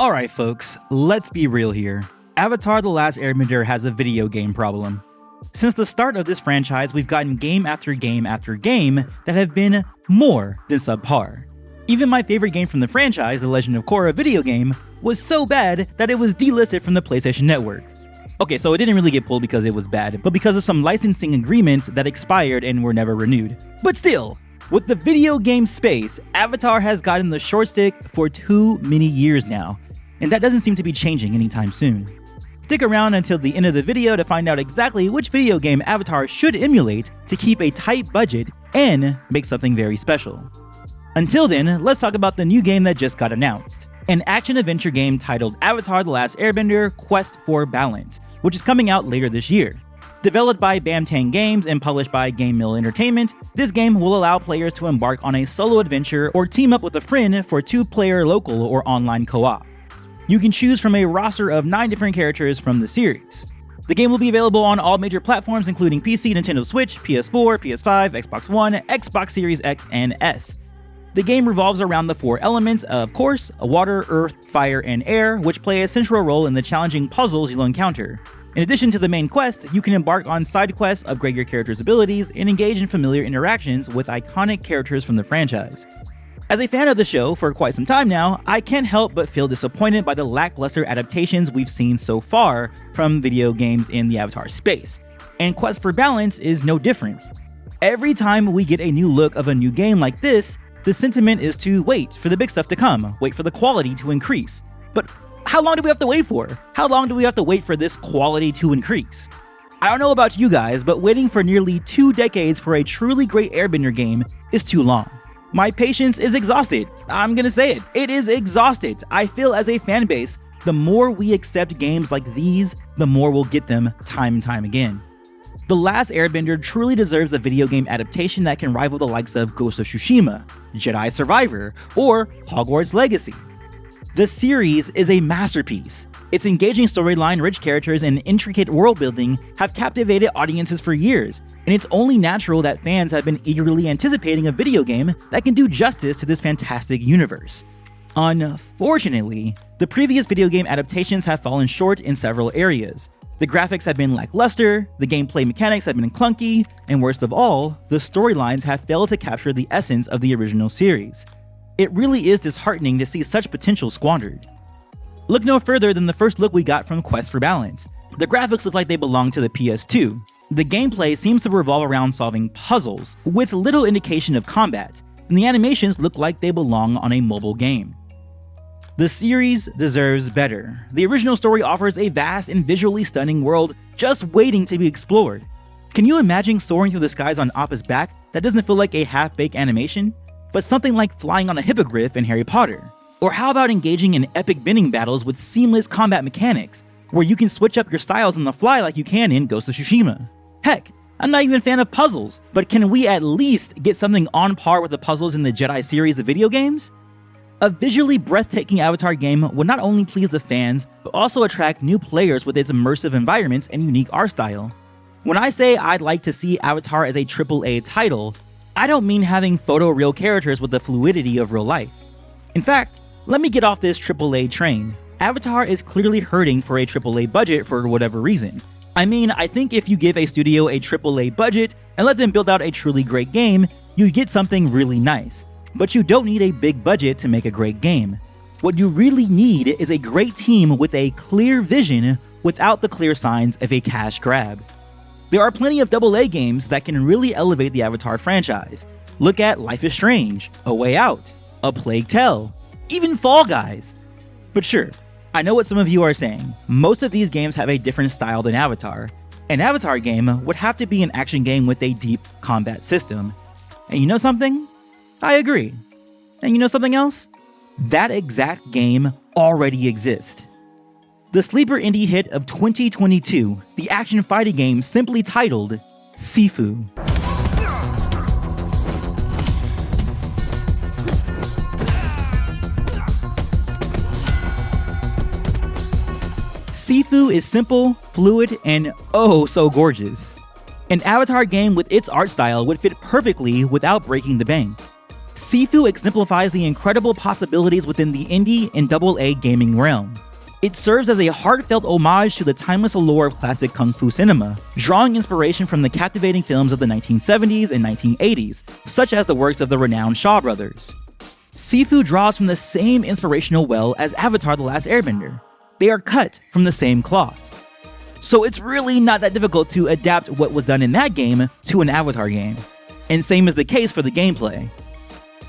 Alright folks, let's be real here. Avatar: The Last Airbender has a video game problem. Since the start of this franchise, we've gotten game after game after game that have been more than subpar. Even my favorite game from the franchise, The Legend of Korra video game, was so bad that it was delisted from the PlayStation Network. Okay, so it didn't really get pulled because it was bad, but because of some licensing agreements that expired and were never renewed. But still, with the video game space, Avatar has gotten the short stick for too many years now, and that doesn't seem to be changing anytime soon. Stick around until the end of the video to find out exactly which video game Avatar should emulate to keep a tight budget and make something very special. Until then, let's talk about the new game that just got announced. An action-adventure game titled Avatar: The Last Airbender Quest for Balance, which is coming out later this year. Developed by Bamtang Games and published by Game Mill Entertainment, this game will allow players to embark on a solo adventure or team up with a friend for 2-player local or online co-op. You can choose from a roster of 9 different characters from the series. The game will be available on all major platforms including PC, Nintendo Switch, PS4, PS5, Xbox One, Xbox Series X, and S. The game revolves around the 4 elements of course, water, earth, fire, and air, which play a central role in the challenging puzzles you'll encounter. In addition to the main quest, you can embark on side quests, upgrade your character's abilities, and engage in familiar interactions with iconic characters from the franchise. As a fan of the show for quite some time now, I can't help but feel disappointed by the lackluster adaptations we've seen so far from video games in the Avatar space, and Quest for Balance is no different. Every time we get a new look of a new game like this, the sentiment is to wait for the big stuff to come, wait for the quality to increase. But how long do we have to wait for? How long do we have to wait for this quality to increase? I don't know about you guys, but waiting for nearly 2 decades for a truly great Airbender game is too long. My patience is exhausted. I'm gonna say it. It is exhausted. I feel as a fan base, the more we accept games like these, the more we'll get them time and time again. The Last Airbender truly deserves a video game adaptation that can rival the likes of Ghost of Tsushima, Jedi Survivor, or Hogwarts Legacy. The series is a masterpiece. Its engaging storyline, rich characters, and intricate world building have captivated audiences for years, and it's only natural that fans have been eagerly anticipating a video game that can do justice to this fantastic universe. Unfortunately, the previous video game adaptations have fallen short in several areas. The graphics have been lackluster, the gameplay mechanics have been clunky, and worst of all, the storylines have failed to capture the essence of the original series. It really is disheartening to see such potential squandered. Look no further than the first look we got from Quest for Balance. The graphics look like they belong to the PS2. The gameplay seems to revolve around solving puzzles, with little indication of combat, and the animations look like they belong on a mobile game. The series deserves better. The original story offers a vast and visually stunning world just waiting to be explored. Can you imagine soaring through the skies on Appa's back that doesn't feel like a half-baked animation, but something like flying on a hippogriff in Harry Potter? Or how about engaging in epic bending battles with seamless combat mechanics, where you can switch up your styles on the fly like you can in Ghost of Tsushima? Heck, I'm not even a fan of puzzles, but can we at least get something on par with the puzzles in the Jedi series of video games? A visually breathtaking Avatar game would not only please the fans, but also attract new players with its immersive environments and unique art style. When I say I'd like to see Avatar as a AAA title, I don't mean having photoreal characters with the fluidity of real life. In fact, let me get off this AAA train. Avatar is clearly hurting for a AAA budget for whatever reason. I mean, I think if you give a studio a AAA budget and let them build out a truly great game, you get something really nice. But you don't need a big budget to make a great game. What you really need is a great team with a clear vision without the clear signs of a cash grab. There are plenty of AA games that can really elevate the Avatar franchise. Look at Life is Strange, A Way Out, A Plague Tale, even Fall Guys. But sure, I know what some of you are saying. Most of these games have a different style than Avatar. An Avatar game would have to be an action game with a deep combat system. And you know something? I agree. And you know something else? That exact game already exists. The sleeper indie hit of 2022, the action fighting game simply titled Sifu. Sifu is simple, fluid, and oh so gorgeous. An Avatar game with its art style would fit perfectly without breaking the bank. Sifu exemplifies the incredible possibilities within the indie and AA gaming realm. It serves as a heartfelt homage to the timeless allure of classic kung fu cinema, drawing inspiration from the captivating films of the 1970s and 1980s, such as the works of the renowned Shaw brothers. Sifu draws from the same inspirational well as Avatar: The Last Airbender. They are cut from the same cloth. So it's really not that difficult to adapt what was done in that game to an Avatar game. And same is the case for the gameplay.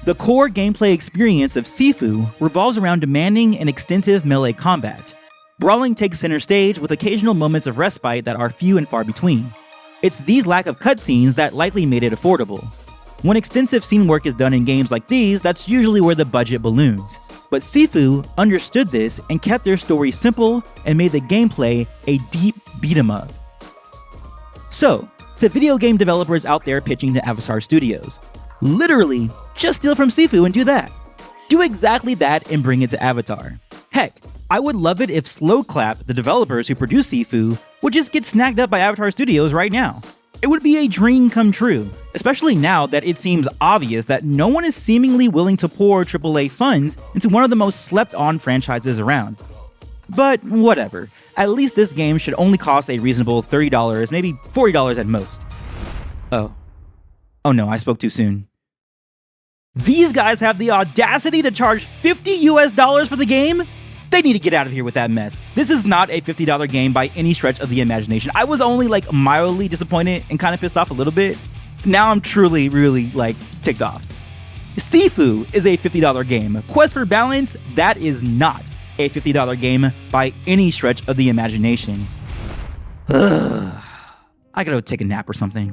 The core gameplay experience of Sifu revolves around demanding and extensive melee combat. Brawling takes center stage with occasional moments of respite that are few and far between. It's these lack of cutscenes that likely made it affordable. When extensive scene work is done in games like these, that's usually where the budget balloons. But Sifu understood this and kept their story simple and made the gameplay a deep beat 'em up. So, to video game developers out there pitching to Avatar Studios, literally, just steal from Sifu and do that. Do exactly that and bring it to Avatar. Heck, I would love it if Slowclap, the developers who produce Sifu, would just get snagged up by Avatar Studios right now. It would be a dream come true, especially now that it seems obvious that no one is seemingly willing to pour AAA funds into one of the most slept-on franchises around. But whatever, at least this game should only cost a reasonable $30, maybe $40 at most. Oh no, I spoke too soon. These guys have the audacity to charge $50 for the game? They need to get out of here with that mess. This is not a $50 game by any stretch of the imagination. I was only mildly disappointed and kind of pissed off a little bit. Now I'm truly, really ticked off. Sifu is a $50 game. Quest for Balance, that is not a $50 game by any stretch of the imagination. I gotta go take a nap or something.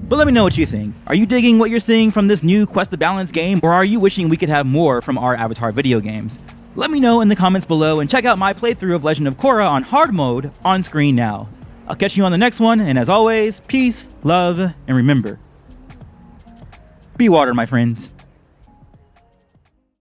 But let me know what you think. Are you digging what you're seeing from this new Quest to Balance game, or are you wishing we could have more from our Avatar video games? Let me know in the comments below and check out my playthrough of Legend of Korra on hard mode on screen now. I'll catch you on the next one, and as always, peace, love, and remember, be water, my friends.